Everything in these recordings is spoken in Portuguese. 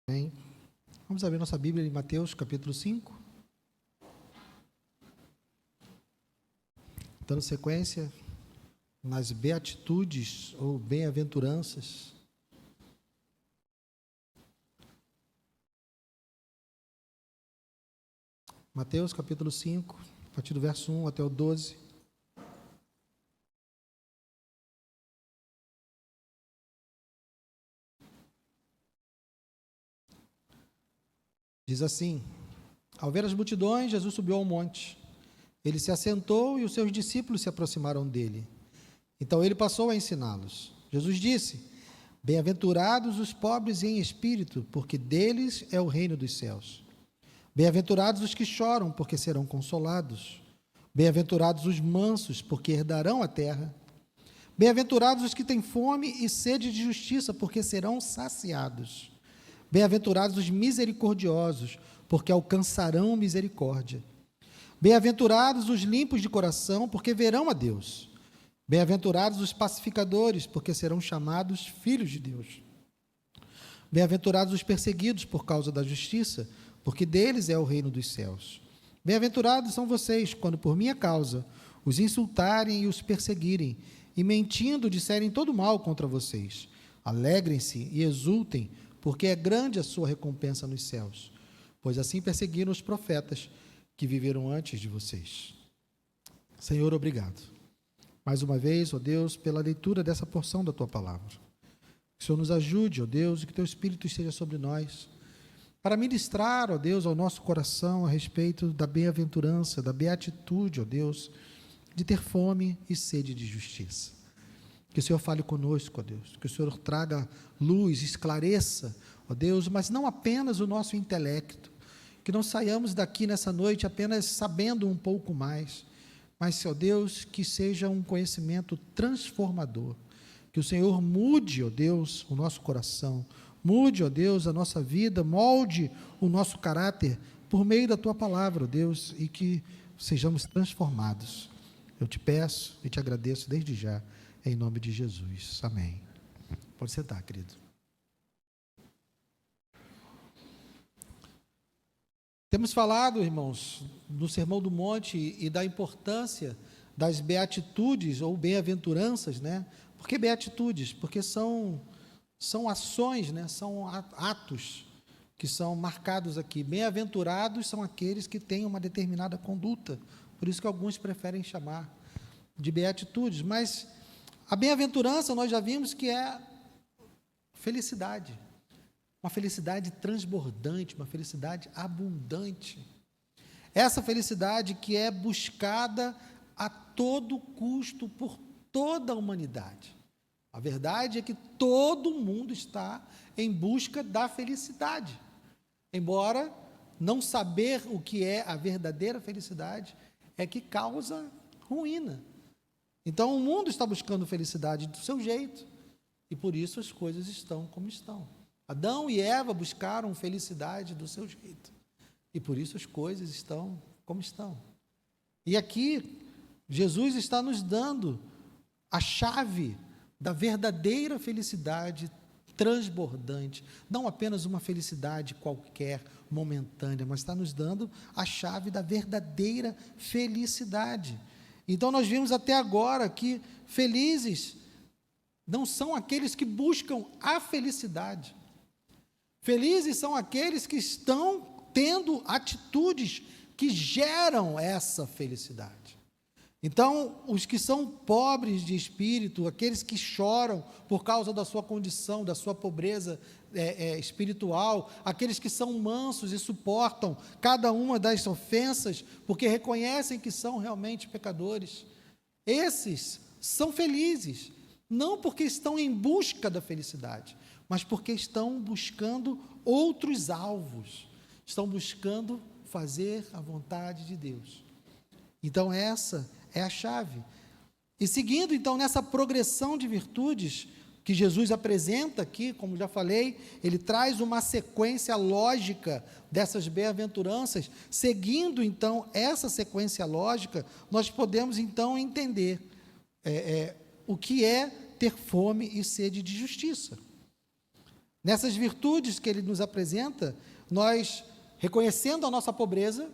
Amém. Vamos abrir nossa Bíblia em Mateus, capítulo 5. Dando sequência nas beatitudes ou bem-aventuranças. Mateus, capítulo 5, a partir do verso 1 até o 12. Diz assim: ao ver as multidões, Jesus subiu ao monte. Ele se assentou e os seus discípulos se aproximaram dele. Então ele passou a ensiná-los. Jesus disse: bem-aventurados os pobres em espírito, porque deles é o reino dos céus. Bem-aventurados os que choram, porque serão consolados. Bem-aventurados os mansos, porque herdarão a terra. Bem-aventurados os que têm fome e sede de justiça, porque serão saciados. Bem-aventurados os misericordiosos, porque alcançarão misericórdia. Bem-aventurados os limpos de coração, porque verão a Deus. Bem-aventurados os pacificadores, porque serão chamados filhos de Deus. Bem-aventurados os perseguidos por causa da justiça, porque deles é o reino dos céus. Bem-aventurados são vocês, quando por minha causa os insultarem e os perseguirem, e mentindo disserem todo mal contra vocês. Alegrem-se e exultem, porque é grande a sua recompensa nos céus, pois assim perseguiram os profetas que viveram antes de vocês. Senhor, obrigado. Mais uma vez, ó Deus, pela leitura dessa porção da Tua palavra. Que o Senhor nos ajude, ó Deus, e que Teu Espírito esteja sobre nós, para ministrar, ó Deus, ao nosso coração a respeito da bem-aventurança, da beatitude, ó Deus, de ter fome e sede de justiça. Que o Senhor fale conosco, ó Deus, que o Senhor traga luz, esclareça, ó Deus, mas não apenas o nosso intelecto, que não saiamos daqui nessa noite apenas sabendo um pouco mais, mas, ó Deus, que seja um conhecimento transformador, que o Senhor mude, ó Deus, o nosso coração, mude, ó Deus, a nossa vida, molde o nosso caráter por meio da Tua palavra, ó Deus, e que sejamos transformados. Eu te peço e te agradeço desde já, em nome de Jesus. Amém. Pode sentar, querido. Temos falado, irmãos, no Sermão do Monte e da importância das beatitudes ou bem-aventuranças, né? Por que beatitudes? Porque são ações, né? São atos que são marcados aqui. Bem-aventurados são aqueles que têm uma determinada conduta. Por isso que alguns preferem chamar de beatitudes, mas a bem-aventurança, nós já vimos que é felicidade, uma felicidade transbordante, uma felicidade abundante. Essa felicidade que é buscada a todo custo por toda a humanidade. A verdade é que todo mundo está em busca da felicidade, embora não saber o que é a verdadeira felicidade é que causa ruína. Então, o mundo está buscando felicidade do seu jeito, e por isso as coisas estão como estão. Adão e Eva buscaram felicidade do seu jeito, e por isso as coisas estão como estão. E aqui, Jesus está nos dando a chave da verdadeira felicidade transbordante, não apenas uma felicidade qualquer, momentânea, mas está nos dando a chave da verdadeira felicidade. Então, nós vimos até agora que felizes não são aqueles que buscam a felicidade. Felizes são aqueles que estão tendo atitudes que geram essa felicidade. Então, os que são pobres de espírito, aqueles que choram por causa da sua condição, da sua pobreza espiritual, aqueles que são mansos e suportam cada uma das ofensas, porque reconhecem que são realmente pecadores, esses são felizes, não porque estão em busca da felicidade, mas porque estão buscando outros alvos, estão buscando fazer a vontade de Deus. Então, essa é a chave. E seguindo, então, nessa progressão de virtudes que Jesus apresenta aqui, como já falei, ele traz uma sequência lógica dessas bem-aventuranças. Seguindo, então, essa sequência lógica, nós podemos, então, entender o que é ter fome e sede de justiça. Nessas virtudes que ele nos apresenta, nós, reconhecendo a nossa pobreza,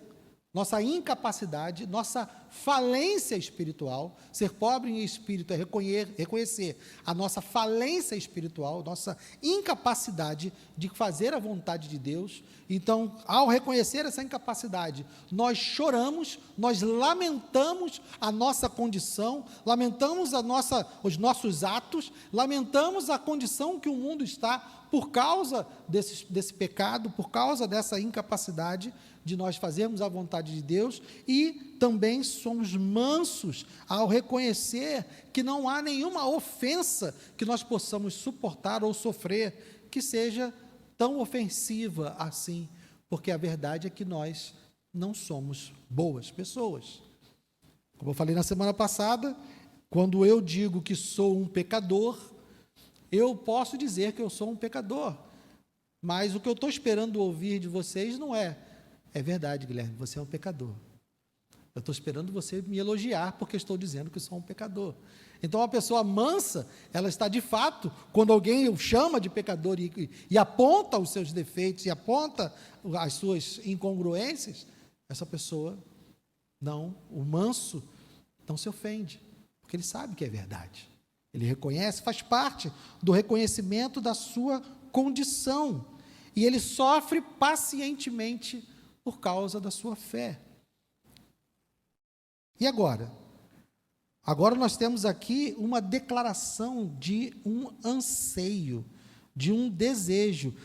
nossa incapacidade, nossa falência espiritual, ser pobre em espírito é reconhecer a nossa falência espiritual, nossa incapacidade de fazer a vontade de Deus. Então, ao reconhecer essa incapacidade, nós choramos, nós lamentamos a nossa condição, lamentamos os nossos atos, lamentamos a condição que o mundo está por causa desse pecado, por causa dessa incapacidade de nós fazermos a vontade de Deus, e também somos mansos ao reconhecer que não há nenhuma ofensa que nós possamos suportar ou sofrer que seja tão ofensiva assim, porque a verdade é que nós não somos boas pessoas. Como eu falei na semana passada, quando eu digo que sou um pecador, eu posso dizer que eu sou um pecador, mas o que eu estou esperando ouvir de vocês não é verdade, Guilherme, você é um pecador. Eu estou esperando você me elogiar, porque estou dizendo que sou um pecador. Então, a pessoa mansa, ela está de fato, quando alguém o chama de pecador e aponta os seus defeitos, e aponta as suas incongruências, essa pessoa, o manso, não se ofende, porque ele sabe que é verdade. Ele reconhece, faz parte do reconhecimento da sua condição, e ele sofre pacientemente por causa da sua fé. E agora? Agora nós temos aqui uma declaração de um anseio, de um desejo.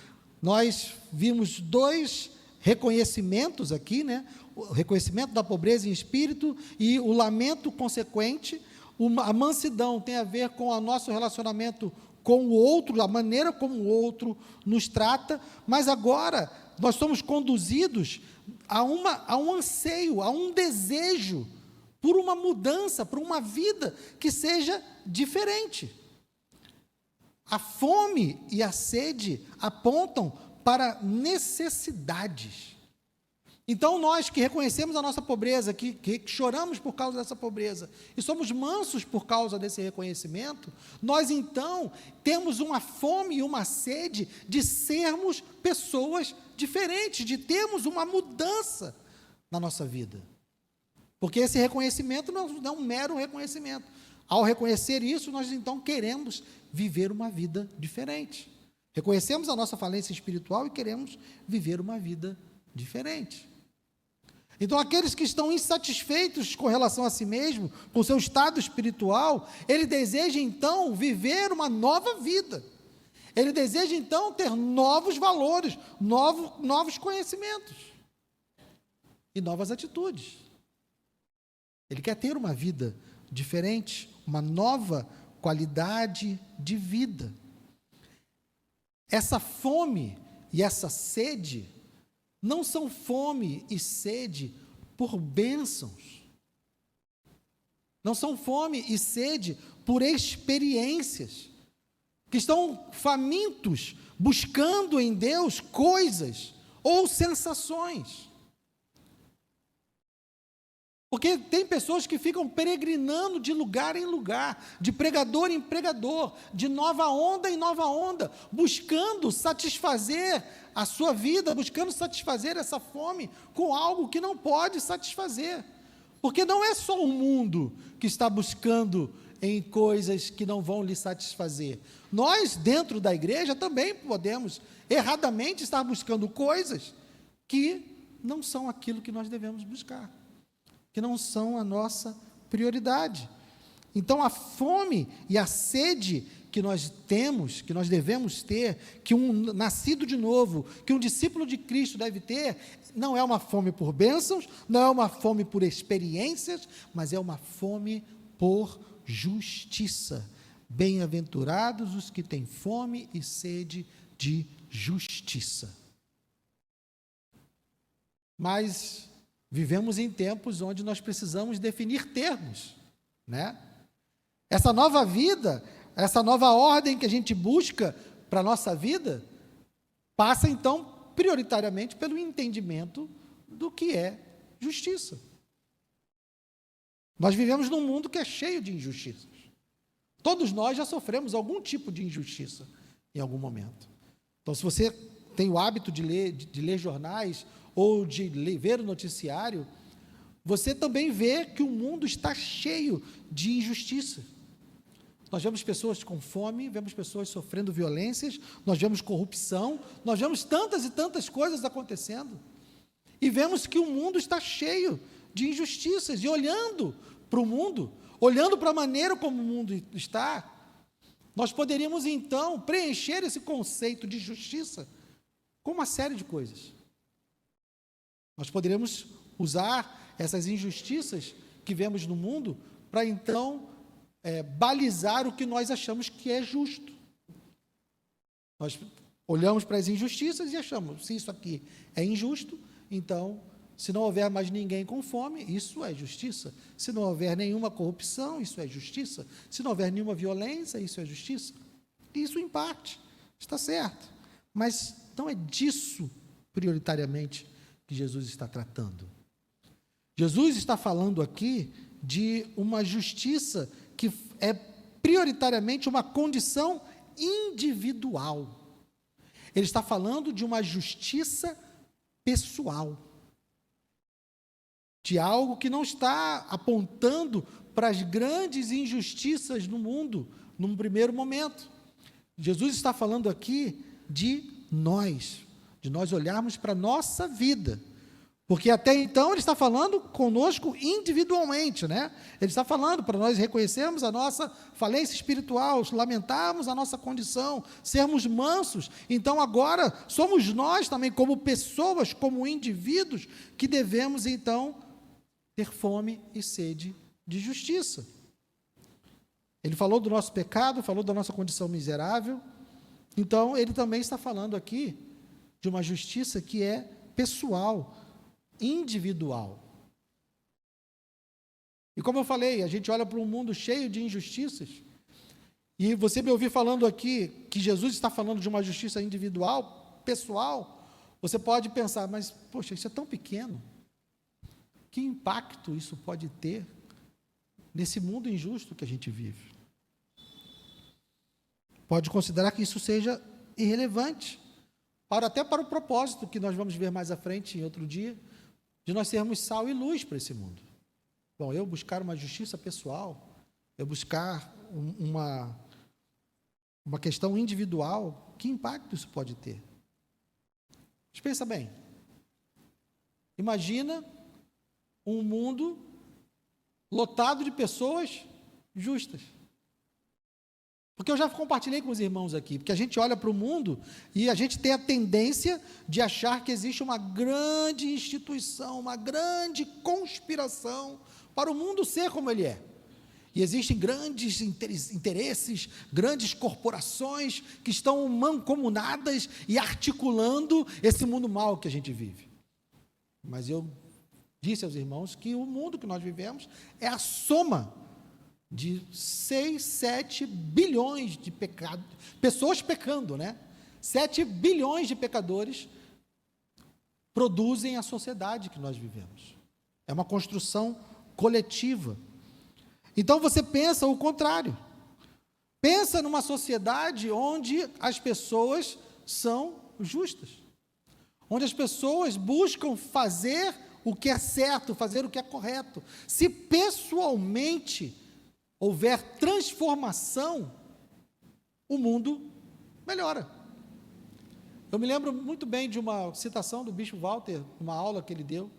Nós vimos dois reconhecimentos aqui, né? O reconhecimento da pobreza em espírito e o lamento consequente. A mansidão tem a ver com o nosso relacionamento com o outro, a maneira como o outro nos trata, mas agora nós somos conduzidos a um anseio, a um desejo por uma mudança, por uma vida que seja diferente. A fome e a sede apontam para necessidades. Então, nós que reconhecemos a nossa pobreza, que choramos por causa dessa pobreza, e somos mansos por causa desse reconhecimento, nós então temos uma fome e uma sede de sermos pessoas diferentes, de termos uma mudança na nossa vida. Porque esse reconhecimento não é um mero reconhecimento. Ao reconhecer isso, nós então queremos viver uma vida diferente. Reconhecemos a nossa falência espiritual e queremos viver uma vida diferente. Então, aqueles que estão insatisfeitos com relação a si mesmo, com o seu estado espiritual, ele deseja então viver uma nova vida. Ele deseja então ter novos valores, novos conhecimentos e novas atitudes. Ele quer ter uma vida diferente, uma nova qualidade de vida. Essa fome e essa sede não são fome e sede por bênçãos. Não são fome e sede por experiências. Que estão famintos, buscando em Deus coisas ou sensações. Porque tem pessoas que ficam peregrinando de lugar em lugar, de pregador em pregador, de nova onda em nova onda, buscando satisfazer a sua vida, buscando satisfazer essa fome com algo que não pode satisfazer. Porque não é só o mundo que está buscando em coisas que não vão lhe satisfazer. Nós, dentro da igreja, também podemos, erradamente, estar buscando coisas que não são aquilo que nós devemos buscar, que não são a nossa prioridade. Então, a fome e a sede que nós temos, que nós devemos ter, que um nascido de novo, que um discípulo de Cristo deve ter, não é uma fome por bênçãos, não é uma fome por experiências, mas é uma fome por justiça. Bem-aventurados os que têm fome e sede de justiça. Mas vivemos em tempos onde nós precisamos definir termos, né? Essa nova vida, essa nova ordem que a gente busca para a nossa vida, passa então prioritariamente pelo entendimento do que é justiça. Nós vivemos num mundo que é cheio de injustiças. Todos nós já sofremos algum tipo de injustiça em algum momento. Então, se você tem o hábito de ler jornais ou de ver o noticiário, você também vê que o mundo está cheio de injustiça. Nós vemos pessoas com fome, vemos pessoas sofrendo violências, nós vemos corrupção, nós vemos tantas e tantas coisas acontecendo. E vemos que o mundo está cheio de injustiças. E olhando para o mundo, olhando para a maneira como o mundo está, nós poderíamos então preencher esse conceito de justiça com uma série de coisas. Nós poderíamos usar essas injustiças que vemos no mundo para então balizar o que nós achamos que é justo. Nós olhamos para as injustiças e achamos, se isso aqui é injusto, então, se não houver mais ninguém com fome, isso é justiça. Se não houver nenhuma corrupção, isso é justiça. Se não houver nenhuma violência, isso é justiça. Isso, em parte, está certo. Mas não é disso, prioritariamente, que Jesus está tratando. Jesus está falando aqui de uma justiça que é prioritariamente uma condição individual. Ele está falando de uma justiça pessoal, de algo que não está apontando para as grandes injustiças no mundo, num primeiro momento. Jesus está falando aqui de nós olharmos para a nossa vida, porque até então ele está falando conosco individualmente, né? Ele está falando para nós reconhecermos a nossa falência espiritual, lamentarmos a nossa condição, sermos mansos. Então agora somos nós também, como pessoas, como indivíduos, que devemos então ter fome e sede de justiça. Ele falou do nosso pecado, falou da nossa condição miserável. Então ele também está falando aqui de uma justiça que é pessoal, individual. E como eu falei, a gente olha para um mundo cheio de injustiças, e você me ouvir falando aqui que Jesus está falando de uma justiça individual, pessoal, você pode pensar, mas, poxa, isso é tão pequeno. Que impacto isso pode ter nesse mundo injusto que a gente vive? Pode considerar que isso seja irrelevante, até para o propósito que nós vamos ver mais à frente, em outro dia, de nós sermos sal e luz para esse mundo. Bom, eu buscar uma justiça pessoal, eu buscar uma questão individual, que impacto isso pode ter? Mas pensa bem, imagina um mundo lotado de pessoas justas. Porque eu já compartilhei com os irmãos aqui, porque a gente olha para o mundo e a gente tem a tendência de achar que existe uma grande instituição, uma grande conspiração para o mundo ser como ele é. E existem grandes interesses, grandes corporações que estão mancomunadas e articulando esse mundo mau que a gente vive. Mas eu disse aos irmãos que o mundo que nós vivemos é a soma de 6, 7 bilhões de pecados, pessoas pecando, né? 7 bilhões de pecadores produzem a sociedade que nós vivemos. É uma construção coletiva. Então você pensa o contrário. Pensa numa sociedade onde as pessoas são justas, onde as pessoas buscam fazer o que é certo, fazer o que é correto. Se pessoalmente houver transformação, o mundo melhora. Eu me lembro muito bem de uma citação do Bispo Walter, uma aula que ele deu.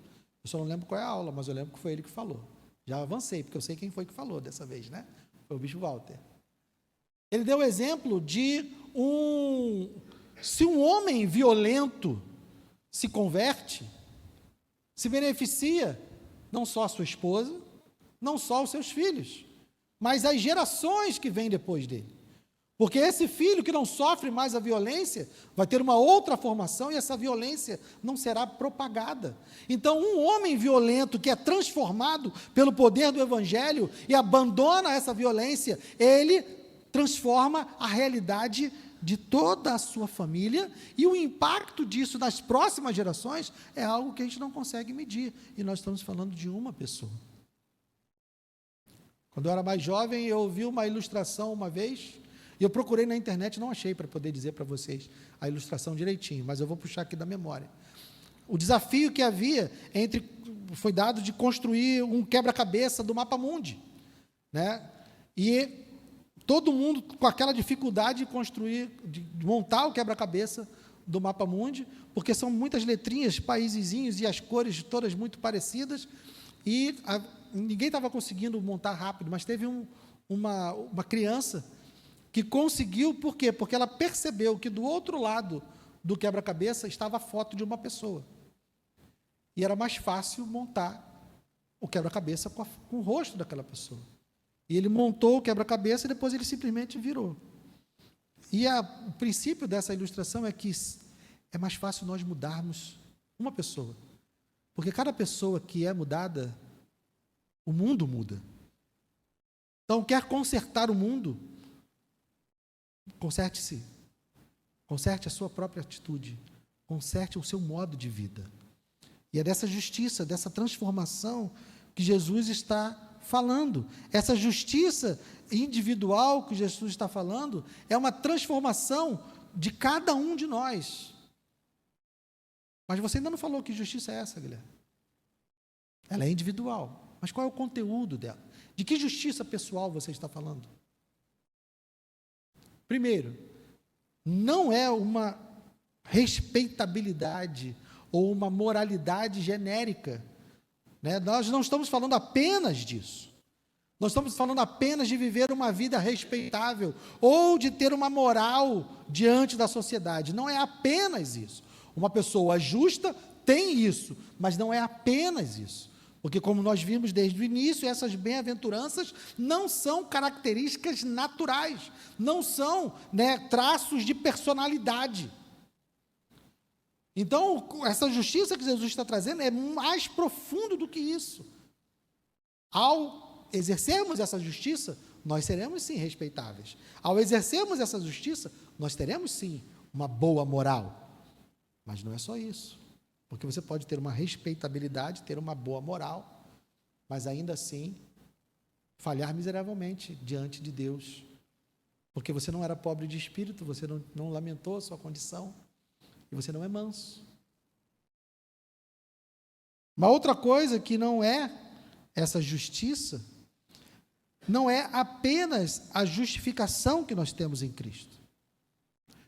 Eu só não lembro qual é a aula, mas eu lembro que foi ele que falou. Já avancei, porque eu sei quem foi que falou dessa vez, né? Foi o Bispo Walter. Ele deu o exemplo de se um homem violento se converte, se beneficia não só a sua esposa, não só os seus filhos, mas as gerações que vêm depois dele. Porque esse filho que não sofre mais a violência, vai ter uma outra formação e essa violência não será propagada. Então, um homem violento que é transformado pelo poder do Evangelho e abandona essa violência, ele transforma a realidade de toda a sua família, e o impacto disso nas próximas gerações é algo que a gente não consegue medir. E nós estamos falando de uma pessoa. Quando eu era mais jovem, eu ouvi uma ilustração uma vez, E eu procurei na internet, não achei para poder dizer para vocês a ilustração direitinho, mas eu vou puxar aqui da memória. O desafio que havia foi dado de construir um quebra-cabeça do mapa mundi, né? E todo mundo com aquela dificuldade de construir, de montar o quebra-cabeça do mapa mundi, porque são muitas letrinhas, paísezinhos e as cores todas muito parecidas, e ninguém estava conseguindo montar rápido, mas teve uma criança que conseguiu. Por quê? Porque ela percebeu que do outro lado do quebra-cabeça estava a foto de uma pessoa, e era mais fácil montar o quebra-cabeça com o rosto daquela pessoa. E ele montou o quebra-cabeça e depois ele simplesmente virou. E o princípio dessa ilustração é que é mais fácil nós mudarmos uma pessoa, porque cada pessoa que é mudada, o mundo muda. Então, quer consertar o mundo? Conserte-se. Conserte a sua própria atitude. Conserte o seu modo de vida. E é dessa justiça, dessa transformação que Jesus está falando. Essa justiça individual que Jesus está falando é uma transformação de cada um de nós. Mas você ainda não falou que justiça é essa, Guilherme. Ela é individual. Mas qual é o conteúdo dela? De que justiça pessoal você está falando? Primeiro, não é uma respeitabilidade ou uma moralidade genérica, né? Nós não estamos falando apenas disso. Nós estamos falando apenas de viver uma vida respeitável ou de ter uma moral diante da sociedade. Não é apenas isso. Uma pessoa justa tem isso, mas não é apenas isso. Porque, como nós vimos desde o início, essas bem-aventuranças não são características naturais, não são, né, traços de personalidade. Então, essa justiça que Jesus está trazendo é mais profundo do que isso. Ao exercermos essa justiça, nós seremos sim respeitáveis. Ao exercermos essa justiça, nós teremos sim uma boa moral. Mas não é só isso. Porque você pode ter uma respeitabilidade, ter uma boa moral, mas ainda assim falhar miseravelmente diante de Deus. Porque você não era pobre de espírito, você não lamentou a sua condição, e você não é manso. Uma outra coisa que não é essa justiça, não é apenas a justificação que nós temos em Cristo.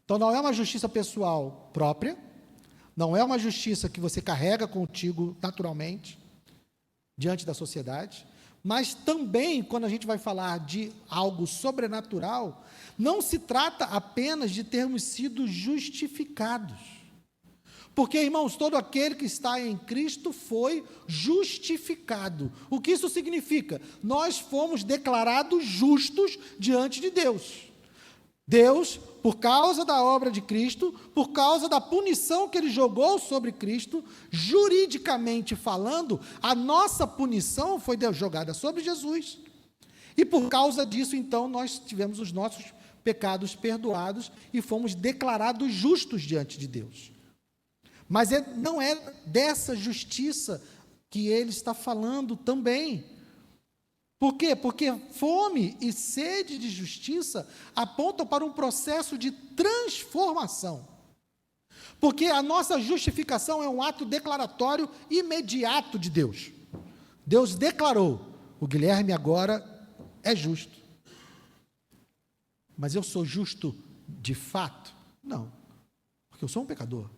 Então não é uma justiça pessoal própria, não é uma justiça que você carrega contigo naturalmente, diante da sociedade, mas também, quando a gente vai falar de algo sobrenatural, não se trata apenas de termos sido justificados. Porque, irmãos, todo aquele que está em Cristo foi justificado. O que isso significa? Nós fomos declarados justos diante de Deus. Deus, por causa da obra de Cristo, por causa da punição que Ele jogou sobre Cristo, juridicamente falando, a nossa punição foi jogada sobre Jesus. E por causa disso, então, nós tivemos os nossos pecados perdoados e fomos declarados justos diante de Deus. Mas não é dessa justiça que Ele está falando também. Por quê? Porque fome e sede de justiça apontam para um processo de transformação. Porque a nossa justificação é um ato declaratório imediato de Deus. Deus declarou: o Guilherme agora é justo. Mas eu sou justo de fato? Não, porque eu sou um pecador.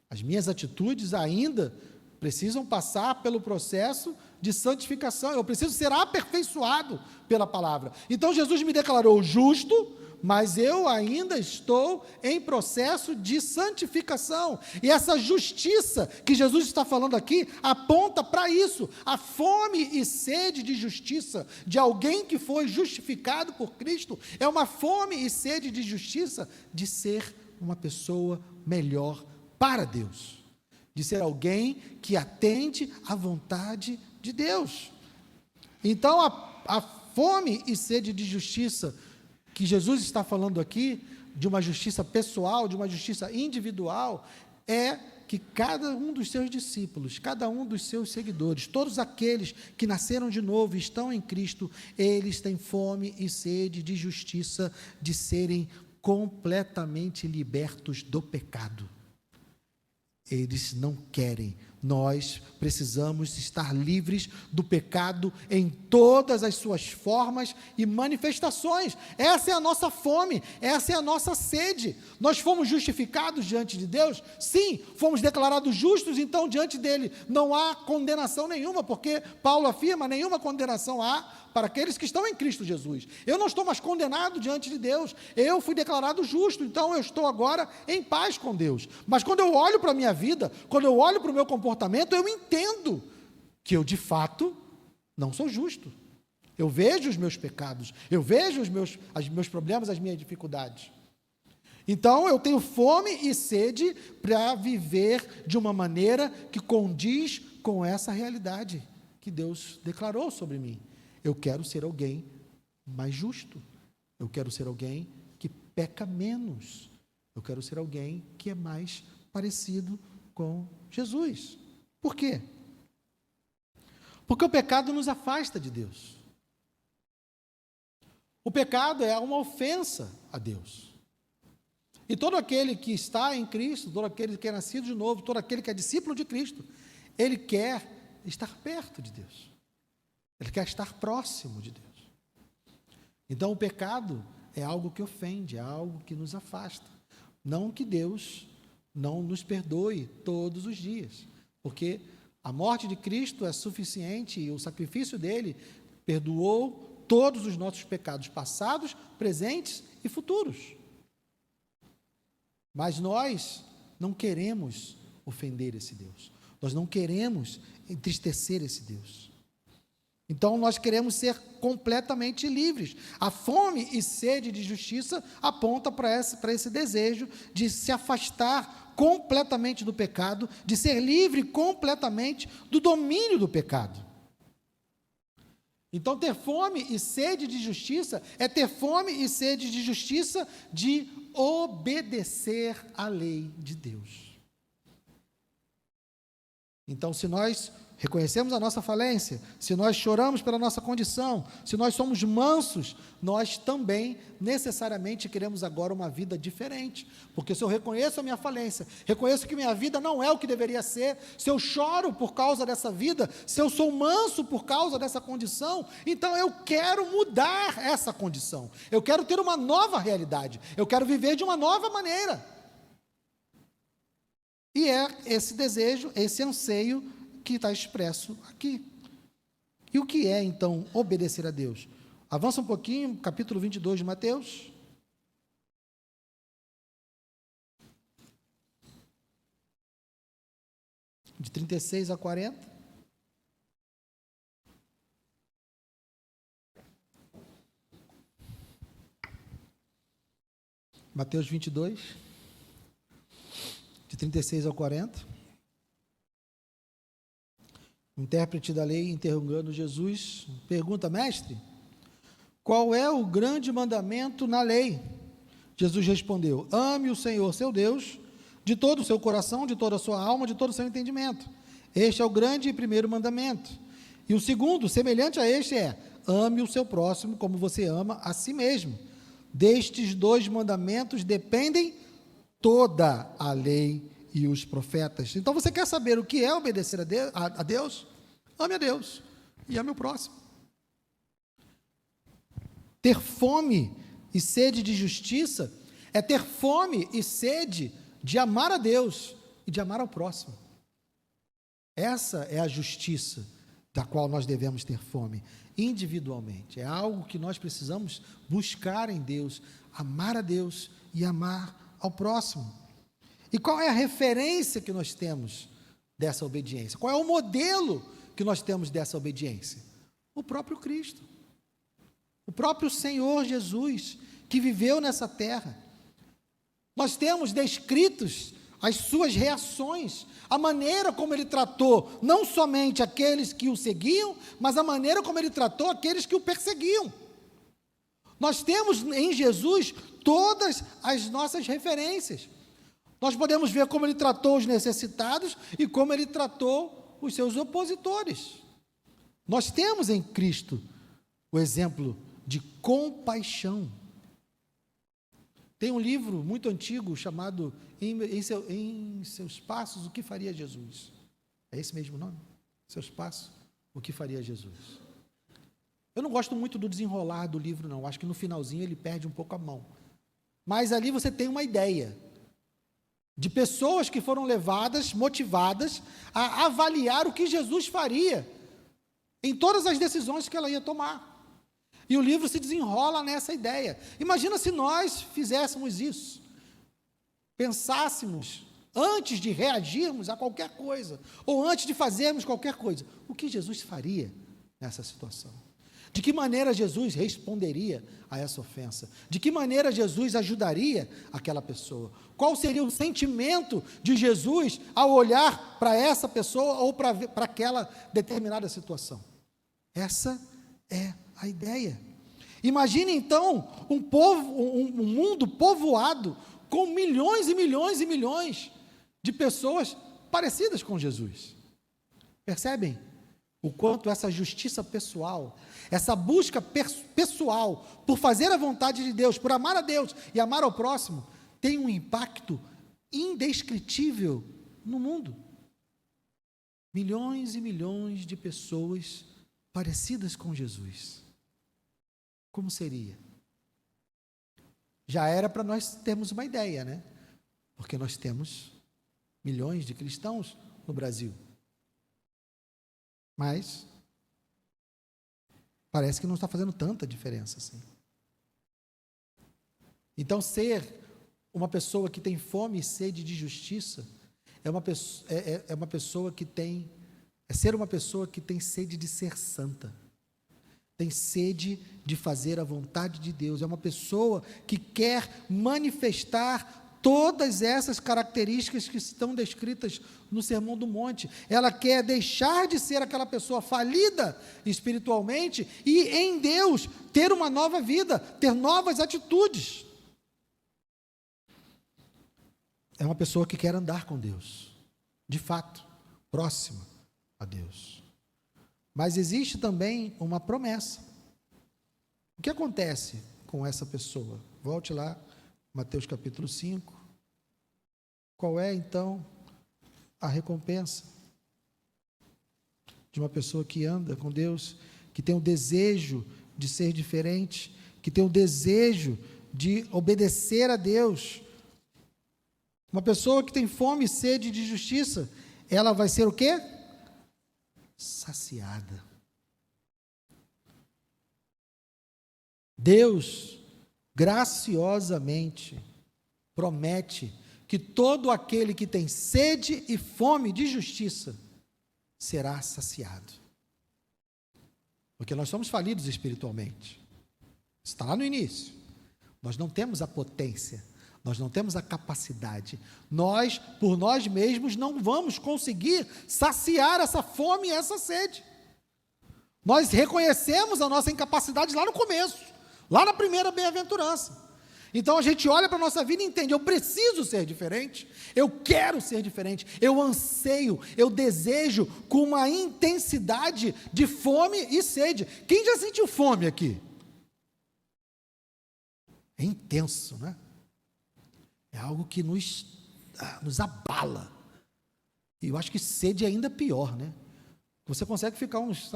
As minhas atitudes ainda precisam passar pelo processo de santificação. Eu preciso ser aperfeiçoado pela palavra. Então Jesus me declarou justo, mas eu ainda estou em processo de santificação. E essa justiça que Jesus está falando aqui aponta para isso. A fome e sede de justiça de alguém que foi justificado por Cristo é uma fome e sede de justiça de ser uma pessoa melhor para Deus, de ser alguém que atende à vontade de Deus. Então, a fome e sede de justiça que Jesus está falando aqui, de uma justiça pessoal, de uma justiça individual, é que cada um dos seus discípulos, cada um dos seus seguidores, todos aqueles que nasceram de novo e estão em Cristo, eles têm fome e sede de justiça, de serem completamente libertos do pecado. Eles não querem. Nós precisamos estar livres do pecado em todas as suas formas e manifestações. Essa é a nossa fome, essa é a nossa sede. Nós fomos justificados diante de Deus? Sim, fomos declarados justos, então diante dele não há condenação nenhuma, porque Paulo afirma, nenhuma condenação há para aqueles que estão em Cristo Jesus. Eu não estou mais condenado diante de Deus, eu fui declarado justo, então eu estou agora em paz com Deus. Mas quando eu olho para a minha vida, quando eu olho para o meu comportamento, eu entendo que eu de fato não sou justo. Eu vejo os meus pecados, eu vejo os meus problemas, as minhas dificuldades. Então eu tenho fome e sede para viver de uma maneira que condiz com essa realidade que Deus declarou sobre mim. Eu quero ser alguém mais justo. Eu quero ser alguém que peca menos. Eu quero ser alguém que é mais parecido com Jesus. Por quê? Porque o pecado nos afasta de Deus. O pecado é uma ofensa a Deus. E todo aquele que está em Cristo, todo aquele que é nascido de novo, todo aquele que é discípulo de Cristo, ele quer estar perto de Deus. Ele quer estar próximo de Deus. Então o pecado é algo que ofende, é algo que nos afasta. Não que Deus não nos perdoe todos os dias, porque a morte de Cristo é suficiente e o sacrifício dele perdoou todos os nossos pecados passados, presentes e futuros. Mas nós não queremos ofender esse Deus. Nós não queremos entristecer esse Deus. Então, nós queremos ser completamente livres. A fome e sede de justiça aponta para esse desejo de se afastar completamente do pecado, de ser livre completamente do domínio do pecado. Então, ter fome e sede de justiça é ter fome e sede de justiça de obedecer à lei de Deus. Então, se nós reconhecemos a nossa falência, se nós choramos pela nossa condição, se nós somos mansos, nós também necessariamente queremos agora uma vida diferente, porque se eu reconheço a minha falência, reconheço que minha vida não é o que deveria ser, se eu choro por causa dessa vida, se eu sou manso por causa dessa condição, então eu quero mudar essa condição, eu quero ter uma nova realidade, eu quero viver de uma nova maneira. E é esse desejo, esse anseio que está expresso aqui. E o que é, então, obedecer a Deus? Avança um pouquinho, capítulo 22 de Mateus. De 36 a 40. Mateus 22, de 36 ao 40. O intérprete da lei, interrogando Jesus, pergunta: mestre, qual é o grande mandamento na lei? Jesus respondeu: ame o Senhor seu Deus de todo o seu coração, de toda a sua alma, de todo o seu entendimento. Este é o grande e primeiro mandamento. E o segundo, semelhante a este, é: ame o seu próximo como você ama a si mesmo. Destes dois mandamentos dependem toda a lei e os profetas. Então, você quer saber o que é obedecer a Deus? Ame a Deus e ame o próximo. Ter fome e sede de justiça é ter fome e sede de amar a Deus e de amar ao próximo. Essa é a justiça da qual nós devemos ter fome, individualmente. É algo que nós precisamos buscar em Deus, amar a Deus e amar ao próximo. E qual é a referência que nós temos dessa obediência? Qual é o modelo que nós temos dessa obediência? O próprio Cristo. O próprio Senhor Jesus, que viveu nessa terra. Nós temos descritos as suas reações, a maneira como ele tratou, não somente aqueles que o seguiam, mas a maneira como ele tratou aqueles que o perseguiam. Nós temos em Jesus todas as nossas referências. Nós podemos ver como ele tratou os necessitados e como ele tratou os seus opositores. Nós temos em Cristo o exemplo de compaixão. Tem um livro muito antigo chamado Em Seus Passos, O que Faria Jesus? É esse mesmo nome? Seus Passos, O que Faria Jesus? Eu não gosto muito do desenrolar do livro, não. Acho que no finalzinho ele perde um pouco a mão. Mas ali você tem uma ideia de pessoas que foram levadas, motivadas a avaliar o que Jesus faria em todas as decisões que ela ia tomar. E o livro se desenrola nessa ideia. Imagina se nós fizéssemos isso, pensássemos antes de reagirmos a qualquer coisa, ou antes de fazermos qualquer coisa, o que Jesus faria nessa situação? De que maneira Jesus responderia a essa ofensa? De que maneira Jesus ajudaria aquela pessoa? Qual seria o sentimento de Jesus ao olhar para essa pessoa ou para aquela determinada situação? Essa é a ideia. Imagine então um mundo povoado com milhões e milhões e milhões de pessoas parecidas com Jesus. Percebem o quanto essa justiça pessoal, essa busca pessoal por fazer a vontade de Deus, por amar a Deus e amar ao próximo, tem um impacto indescritível no mundo. Milhões e milhões de pessoas parecidas com Jesus. Como seria? Já era para nós termos uma ideia, né? Porque nós temos milhões de cristãos no Brasil. Mas parece que não está fazendo tanta diferença assim. Então, ser uma pessoa que tem fome e sede de justiça é uma pessoa que tem, ser uma pessoa que tem sede de ser santa, tem sede de fazer a vontade de Deus, é uma pessoa que quer manifestar todas essas características que estão descritas no Sermão do Monte. Ela quer deixar de ser aquela pessoa falida espiritualmente e em Deus ter uma nova vida, ter novas atitudes. É uma pessoa que quer andar com Deus, de fato, próxima a Deus. Mas existe também uma promessa. O que acontece com essa pessoa? Volte lá, Mateus capítulo 5. Qual é, então, a recompensa de uma pessoa que anda com Deus, que tem o desejo de ser diferente, que tem o desejo de obedecer a Deus? Uma pessoa que tem fome e sede de justiça, ela vai ser o quê? Saciada. Deus, graciosamente, promete que todo aquele que tem sede e fome de justiça será saciado. Porque nós somos falidos espiritualmente. Está lá no início. Nós não temos a potência, nós não temos a capacidade. Nós, por nós mesmos, não vamos conseguir saciar essa fome e essa sede. Nós reconhecemos a nossa incapacidade lá no começo, lá na primeira bem-aventurança. Então a gente olha para a nossa vida e entende, eu preciso ser diferente, eu quero ser diferente, eu anseio, eu desejo com uma intensidade de fome e sede. Quem já sentiu fome aqui? É intenso, né? É algo que nos abala. E eu acho que sede é ainda pior, né? Você consegue ficar uns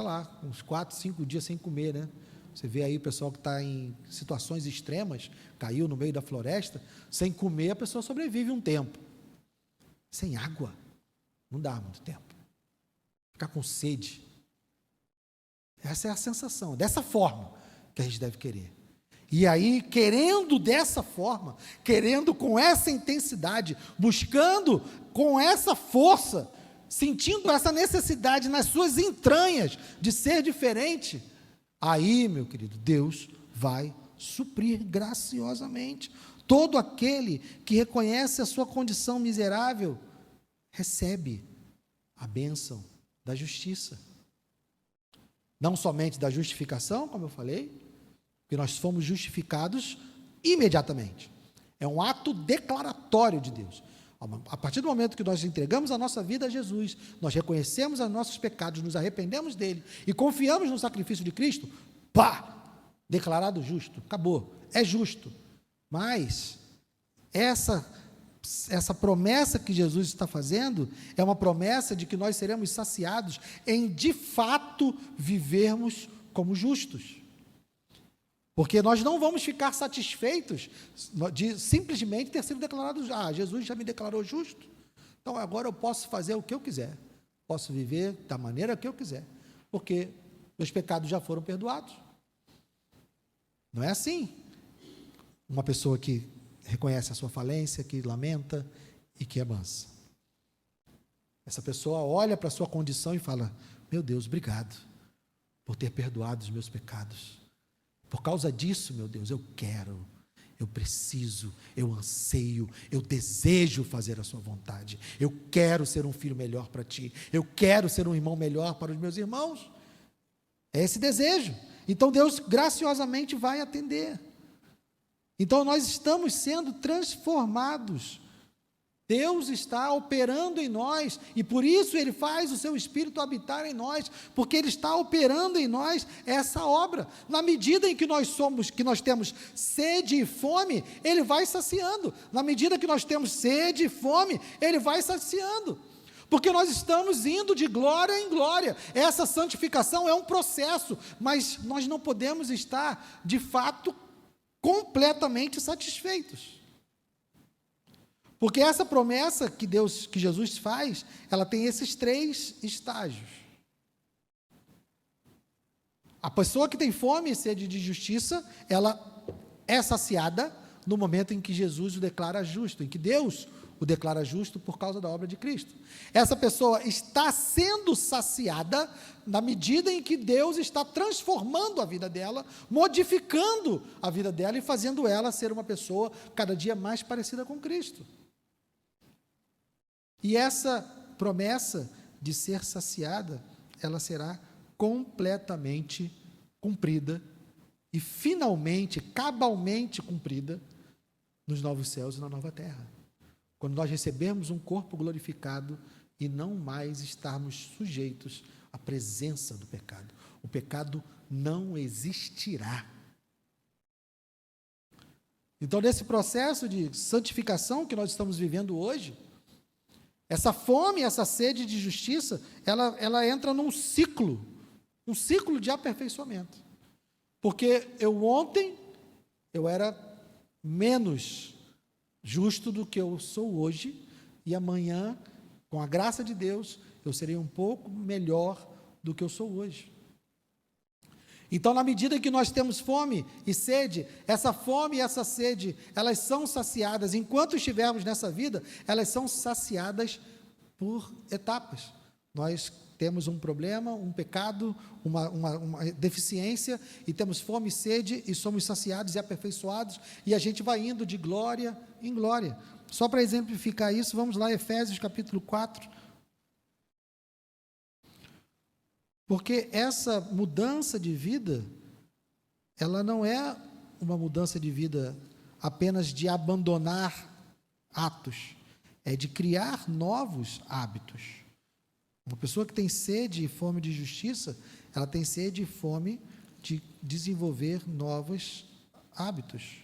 4, 5 dias sem comer, né? Você vê aí o pessoal que está em situações extremas, caiu no meio da floresta, sem comer, a pessoa sobrevive um tempo. Sem água, não dá muito tempo. Ficar com sede. Essa é a sensação, dessa forma que a gente deve querer. E aí, querendo dessa forma, querendo com essa intensidade, buscando com essa força, sentindo essa necessidade nas suas entranhas de ser diferente, aí, meu querido, Deus vai suprir graciosamente. Todo aquele que reconhece a sua condição miserável, recebe a bênção da justiça. Não somente da justificação, como eu falei, porque nós fomos justificados imediatamente. É um ato declaratório de Deus. A partir do momento que nós entregamos a nossa vida a Jesus, nós reconhecemos os nossos pecados, nos arrependemos dele e confiamos no sacrifício de Cristo, declarado justo, acabou, é justo. Mas essa promessa que Jesus está fazendo é uma promessa de que nós seremos saciados em, de fato, vivermos como justos. Porque nós não vamos ficar satisfeitos de simplesmente ter sido declarado, Jesus já me declarou justo, então agora eu posso fazer o que eu quiser, posso viver da maneira que eu quiser, porque meus pecados já foram perdoados. Não é assim. Uma pessoa que reconhece a sua falência, que lamenta e que é mansa. Essa pessoa olha para a sua condição e fala: meu Deus, obrigado por ter perdoado os meus pecados. Por causa disso, meu Deus, eu quero, eu preciso, eu anseio, eu desejo fazer a sua vontade. Eu quero ser um filho melhor para ti. Eu quero ser um irmão melhor para os meus irmãos. É esse desejo. Então Deus graciosamente vai atender. Então nós estamos sendo transformados. Deus está operando em nós, e por isso Ele faz o seu Espírito habitar em nós, porque Ele está operando em nós essa obra. Na medida em que nós temos sede e fome, Ele vai saciando. Na medida que nós temos sede e fome, Ele vai saciando. Porque nós estamos indo de glória em glória. Essa santificação é um processo, mas nós não podemos estar, de fato, completamente satisfeitos. Porque essa promessa que Jesus faz, ela tem esses 3 estágios. A pessoa que tem fome e sede de justiça, ela é saciada no momento em que Jesus o declara justo, em que Deus o declara justo por causa da obra de Cristo. Essa pessoa está sendo saciada na medida em que Deus está transformando a vida dela, modificando a vida dela e fazendo ela ser uma pessoa cada dia mais parecida com Cristo. E essa promessa de ser saciada, ela será completamente cumprida e finalmente, cabalmente cumprida nos novos céus e na nova terra. Quando nós recebermos um corpo glorificado e não mais estarmos sujeitos à presença do pecado. O pecado não existirá. Então, nesse processo de santificação que nós estamos vivendo hoje, essa fome, essa sede de justiça, ela entra num ciclo de aperfeiçoamento. Porque ontem eu era menos justo do que eu sou hoje, e amanhã, com a graça de Deus, eu serei um pouco melhor do que eu sou hoje. Então, na medida que nós temos fome e sede, essa fome e essa sede, elas são saciadas, enquanto estivermos nessa vida, elas são saciadas por etapas. Nós temos um problema, um pecado, uma deficiência, e temos fome e sede, e somos saciados e aperfeiçoados, e a gente vai indo de glória em glória. Só para exemplificar isso, vamos lá, Efésios capítulo 4. Porque essa mudança de vida, ela não é uma mudança de vida apenas de abandonar atos, é de criar novos hábitos. Uma pessoa que tem sede e fome de justiça, ela tem sede e fome de desenvolver novos hábitos.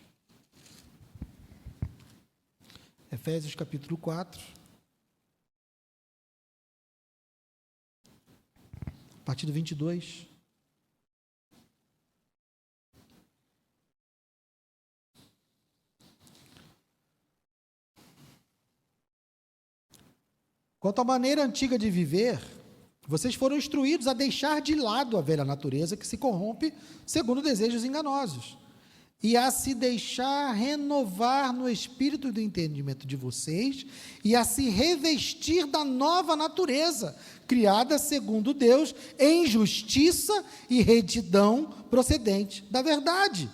Efésios capítulo 4. A partir do 22. Quanto à maneira antiga de viver, vocês foram instruídos a deixar de lado a velha natureza que se corrompe segundo desejos enganosos, e a se deixar renovar no espírito do entendimento de vocês, e a se revestir da nova natureza, criada segundo Deus, em justiça e retidão procedente da verdade.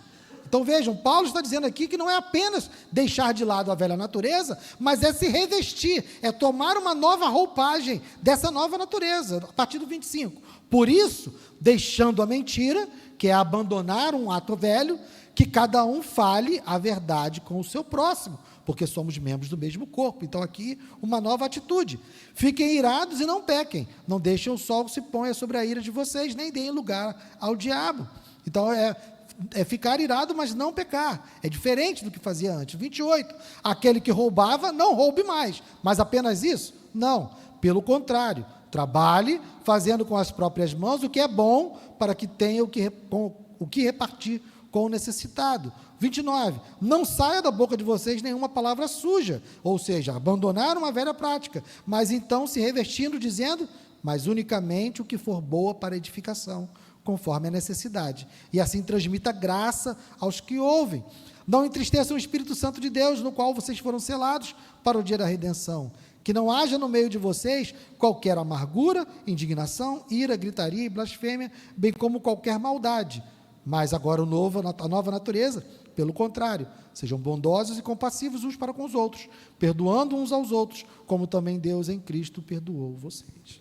Então vejam, Paulo está dizendo aqui que não é apenas deixar de lado a velha natureza, mas é se revestir, é tomar uma nova roupagem dessa nova natureza, a partir do 25. Por isso, deixando a mentira, que é abandonar um ato velho, que cada um fale a verdade com o seu próximo, porque somos membros do mesmo corpo. Então, aqui, uma nova atitude. Fiquem irados e não pequem. Não deixem o sol se ponha sobre a ira de vocês, nem deem lugar ao diabo. Então, é ficar irado, mas não pecar. É diferente do que fazia antes. 28. Aquele que roubava, não roube mais. Mas apenas isso? Não. Pelo contrário, trabalhe, fazendo com as próprias mãos o que é bom, para que tenha o que repartir com o necessitado. 29. Não saia da boca de vocês nenhuma palavra suja, ou seja, abandonar uma velha prática, mas então se revestindo, dizendo, mas unicamente o que for boa para edificação, conforme a necessidade. E assim transmita graça aos que ouvem. Não entristeçam o Espírito Santo de Deus, no qual vocês foram selados para o dia da redenção. Que não haja no meio de vocês qualquer amargura, indignação, ira, gritaria e blasfêmia, bem como qualquer maldade. Mas agora a nova natureza, pelo contrário, sejam bondosos e compassivos uns para com os outros, perdoando uns aos outros, como também Deus em Cristo perdoou vocês.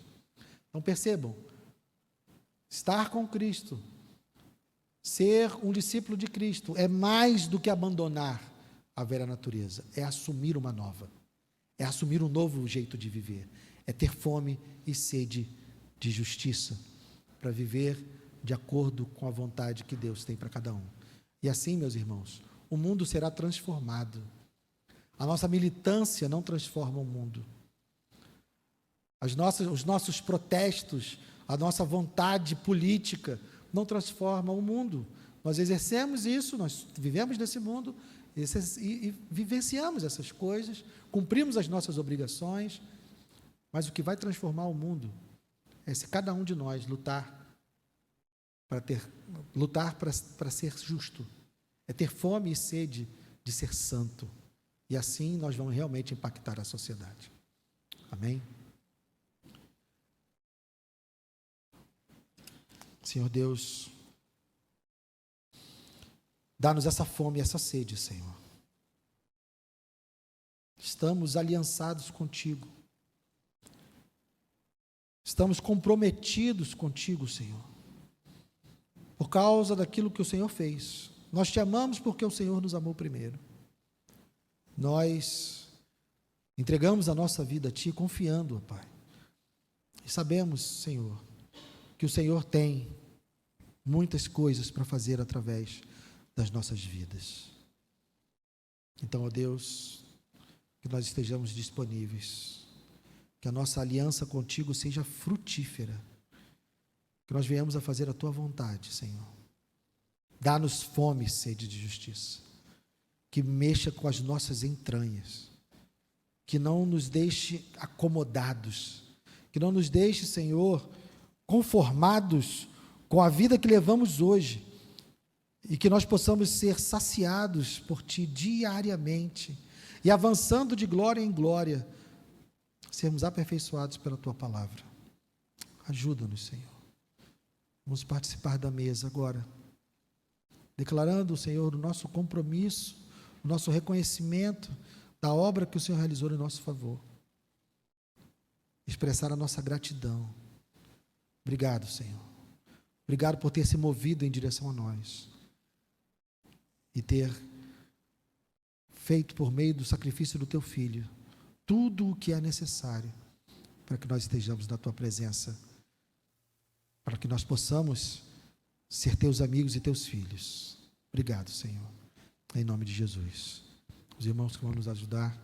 Então percebam, estar com Cristo, ser um discípulo de Cristo, é mais do que abandonar a velha natureza, é assumir uma nova. É assumir um novo jeito de viver. É ter fome e sede de justiça para viver de acordo com a vontade que Deus tem para cada um. E assim, meus irmãos, o mundo será transformado. A nossa militância não transforma o mundo. Os nossos protestos, a nossa vontade política não transforma o mundo. Nós exercemos isso, nós vivemos nesse mundo e vivenciamos essas coisas, cumprimos as nossas obrigações, mas o que vai transformar o mundo é se cada um de nós lutar para ser justo, é ter fome e sede de ser santo, e assim nós vamos realmente impactar a sociedade. Amém? Senhor Deus, dá-nos essa fome e essa sede, Senhor. Estamos aliançados contigo. Estamos comprometidos contigo, Senhor. Por causa daquilo que o Senhor fez. Nós te amamos porque o Senhor nos amou primeiro. Nós entregamos a nossa vida a Ti, confiando, ó Pai. E sabemos, Senhor, que o Senhor tem muitas coisas para fazer através das nossas vidas. Então, ó Deus, que nós estejamos disponíveis, que a nossa aliança contigo seja frutífera, que nós venhamos a fazer a Tua vontade, Senhor. Dá-nos fome e sede de justiça, que mexa com as nossas entranhas, que não nos deixe acomodados, que não nos deixe, Senhor, conformados com a vida que levamos hoje, e que nós possamos ser saciados por Ti diariamente, e avançando de glória em glória, sermos aperfeiçoados pela Tua palavra. Ajuda-nos, Senhor. Vamos participar da mesa agora, declarando, Senhor, o nosso compromisso, o nosso reconhecimento da obra que o Senhor realizou em nosso favor. Expressar a nossa gratidão. Obrigado, Senhor. Obrigado por ter se movido em direção a nós e ter feito por meio do sacrifício do Teu Filho tudo o que é necessário para que nós estejamos na Tua presença, para que nós possamos ser Teus amigos e Teus filhos. Obrigado, Senhor. Em nome de Jesus. Os irmãos que vão nos ajudar.